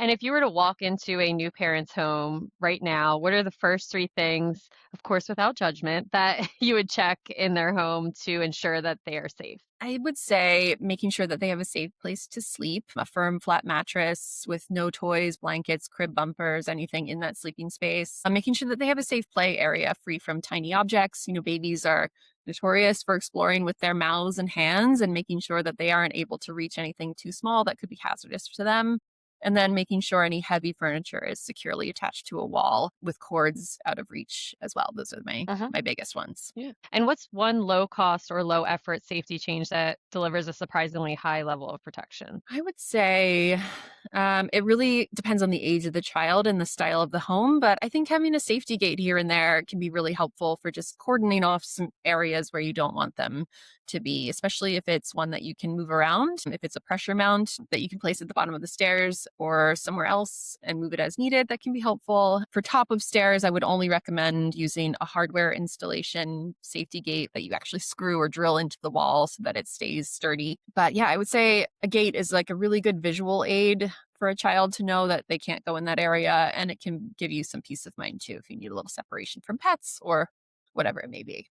And if you were to walk into a new parent's home right now, what are the first three things, of course, without judgment, that you would check in their home to ensure that they are safe? I would say making sure that they have a safe place to sleep, a firm, flat mattress with no toys, blankets, crib bumpers, anything in that sleeping space. Making sure that they have a safe play area free from tiny objects. Babies are notorious for exploring with their mouths and hands, and making sure that they aren't able to reach anything too small that could be hazardous to them. And then making sure any heavy furniture is securely attached to a wall with cords out of reach as well. Those are my biggest ones. Yeah. And what's one low cost or low effort safety change that delivers a surprisingly high level of protection? I would say it really depends on the age of the child and the style of the home, but I think having a safety gate here and there can be really helpful for just cordoning off some areas where you don't want them to be, especially if it's one that you can move around. If it's a pressure mount that you can place at the bottom of the stairs or somewhere else and move it as needed, that can be helpful. For top of stairs, I would only recommend using a hardware installation safety gate that you actually screw or drill into the wall so that it stays sturdy. But yeah, I would say a gate is like a really good visual aid for a child to know that they can't go in that area. And it can give you some peace of mind too if you need a little separation from pets or whatever it may be.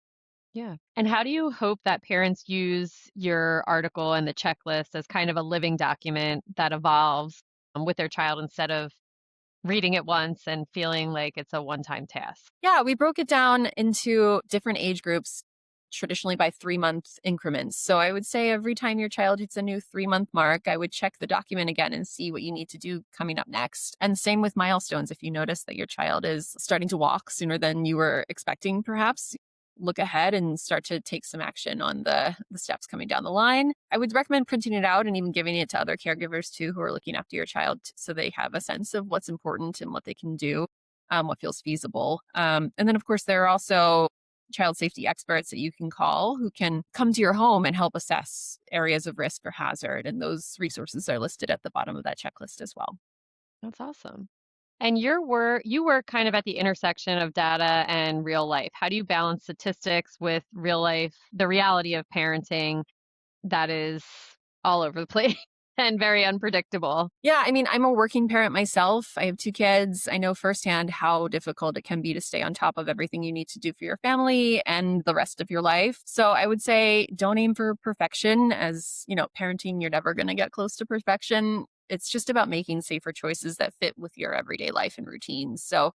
Yeah. And how do you hope that parents use your article and the checklist as kind of a living document that evolves with their child instead of reading it once and feeling like it's a one-time task? Yeah, we broke it down into different age groups, traditionally by 3-month increments. So I would say every time your child hits a new 3-month mark, I would check the document again and see what you need to do coming up next. And same with milestones. If you notice that your child is starting to walk sooner than you were expecting, perhaps look ahead and start to take some action on the steps coming down the line. I would recommend printing it out and even giving it to other caregivers too who are looking after your child so they have a sense of what's important and what they can do, what feels feasible. And then, of course, there are also child safety experts that you can call who can come to your home and help assess areas of risk or hazard. And those resources are listed at the bottom of that checklist as well. That's awesome. And you work kind of at the intersection of data and real life. How do you balance statistics with real life, the reality of parenting that is all over the place and very unpredictable? Yeah, I mean, I'm a working parent myself. I have 2 kids. I know firsthand how difficult it can be to stay on top of everything you need to do for your family and the rest of your life. So I would say don't aim for perfection. As, parenting, you're never going to get close to perfection. It's just about making safer choices that fit with your everyday life and routines. So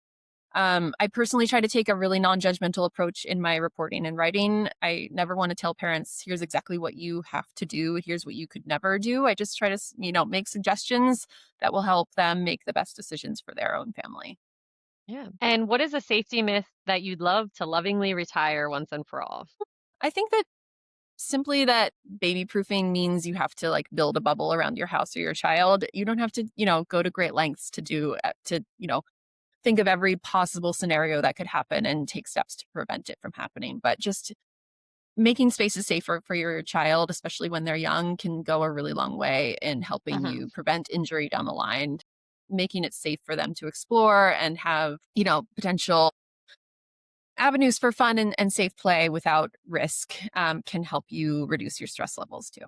I personally try to take a really non-judgmental approach in my reporting and writing. I never want to tell parents, here's exactly what you have to do. Here's what you could never do. I just try to, make suggestions that will help them make the best decisions for their own family. Yeah. And what is a safety myth that you'd love to lovingly retire once and for all? I think that simply that baby proofing means you have to like build a bubble around your house or your child. You don't have to, go to great lengths to think of every possible scenario that could happen and take steps to prevent it from happening. But just making spaces safer for your child, especially when they're young, can go a really long way in helping Mhm. you prevent injury down the line, making it safe for them to explore and have, potential avenues for fun and safe play without risk can help you reduce your stress levels too.